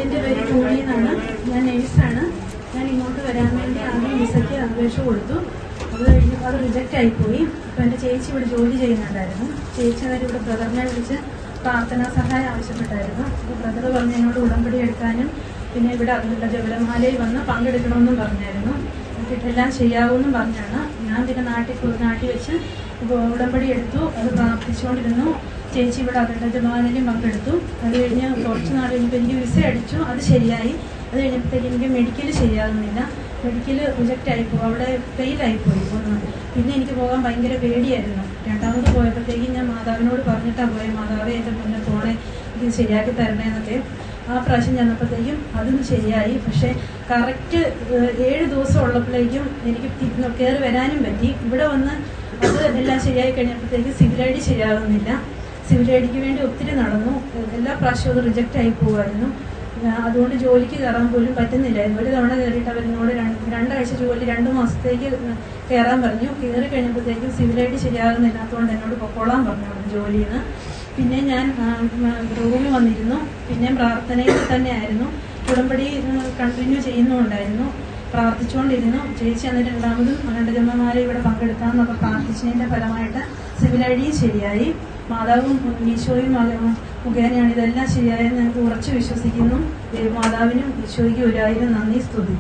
എൻ്റെ പേര് ജോലി എന്നാണ്. ഞാൻ നേഴ്സാണ്. ഞാൻ ഇങ്ങോട്ട് വരാൻ വേണ്ടി ആദ്യം വിസയ്ക്ക് അപേക്ഷ കൊടുത്തു. അത് കഴിഞ്ഞ് അത് റിജക്റ്റ് ആയിപ്പോയി. അപ്പോൾ എൻ്റെ ചേച്ചി ഇവിടെ ജോലി ചെയ്യുന്നുണ്ടായിരുന്നു. ചേച്ചി അവർ ഇവിടെ ബ്രദറിനെ വിളിച്ച് പ്രാർത്ഥനാ സഹായം ആവശ്യപ്പെട്ടായിരുന്നു. അപ്പോൾ ബ്രദർ പറഞ്ഞ് എന്നോട് ഉടമ്പടി എടുക്കാനും പിന്നെ ഇവിടെ അതിലുള്ള ജപമാലയിൽ വന്ന് പങ്കെടുക്കണമെന്നും പറഞ്ഞായിരുന്നു. എല്ലാം ചെയ്യാവുമെന്നും പറഞ്ഞാണ്. ഞാൻ പിന്നെ നാട്ടിൽ വെച്ച് ഉടമ്പടി എടുത്തു. അത് പ്രാർത്ഥിച്ചുകൊണ്ടിരുന്നു. ചേച്ചി ഇവിടെ അതിൻ്റെ ജപമാലയിലും പങ്കെടുത്തു. അത് കഴിഞ്ഞ് കുറച്ച് നാൾ കഴിഞ്ഞപ്പോൾ എനിക്ക് വിസ അടിച്ചു. അത് ശരിയായി. അത് കഴിഞ്ഞപ്പോഴത്തേക്ക് എനിക്ക് മെഡിക്കൽ ശരിയാകുന്നില്ല. മെഡിക്കൽ റിജക്റ്റ് ആയിപ്പോയി. അവിടെ ഫെയിലായിപ്പോയി ഒന്ന്. പിന്നെ എനിക്ക് പോകാൻ ഭയങ്കര പേടിയായിരുന്നു. രണ്ടാമത് പോയപ്പോഴത്തേക്കും ഞാൻ മാതാവിനോട് പറഞ്ഞിട്ടാണ് പോയത്, മാതാവേ എൻ്റെ മുന്നേ പോണേ, ഇത് ശരിയാക്കി തരണേന്നൊക്കെ. ആ പ്രാവശ്യം ചെന്നപ്പോഴത്തേക്കും അതും ശരിയായി. പക്ഷേ കറക്റ്റ് 7 ദിവസം ഉള്ളപ്പോഴേക്കും എനിക്ക് കയറി വരാനും പറ്റി. ഇവിടെ വന്ന് അത് എല്ലാം ശരിയായി കഴിഞ്ഞപ്പോഴത്തേക്കും സിവിൽ ഐ ഡി ശരിയാകുന്നില്ല. സിവിൽ ഐ ഡിക്ക് വേണ്ടി ഒത്തിരി നടന്നു. എല്ലാ പ്രാവശ്യവും അത് റിജക്റ്റ് ആയി പോകുമായിരുന്നു. അതുകൊണ്ട് ജോലിക്ക് കയറാൻ പോലും പറ്റുന്നില്ലായിരുന്നു. ഒരു തവണ കയറിയിട്ട് അവരിനോട് 2 ആഴ്ച ജോലി 2 മാസത്തേക്ക് കയറാൻ പറഞ്ഞു. കയറി കഴിഞ്ഞപ്പോഴത്തേക്കും സിവിൽ ഐ ഡി ശരിയാകുന്നില്ലാത്തതുകൊണ്ട് എന്നോട് പൊക്കോളാൻ പറഞ്ഞു അവിടെ ജോലിയിൽ നിന്ന്. പിന്നെ ഞാൻ റൂമിൽ വന്നിരുന്നു. പിന്നെ പ്രാർത്ഥനയിൽ തന്നെയായിരുന്നു. ഉടമ്പടി കണ്ടിന്യൂ ചെയ്യുന്നുണ്ടായിരുന്നു. പ്രാർത്ഥിച്ചുകൊണ്ടിരുന്നു. ചേച്ചി എന്നിട്ട് രണ്ടാമതും ജപമാല ഇവിടെ പങ്കെടുക്കാമെന്നൊക്കെ പ്രാർത്ഥിച്ചതിൻ്റെ ഫലമായിട്ട് സിവിൽ ഐ ഡിയും ശരിയായി. മാതാവും ഈശോയും മുഖേനയാണ് ഇതെല്ലാം ശരിയായെന്ന് ഞങ്ങൾക്ക് ഉറച്ചു വിശ്വസിക്കുന്നു. മാതാവിനും ഈശോയ്ക്കും 1000 നന്ദി, സ്തുതി.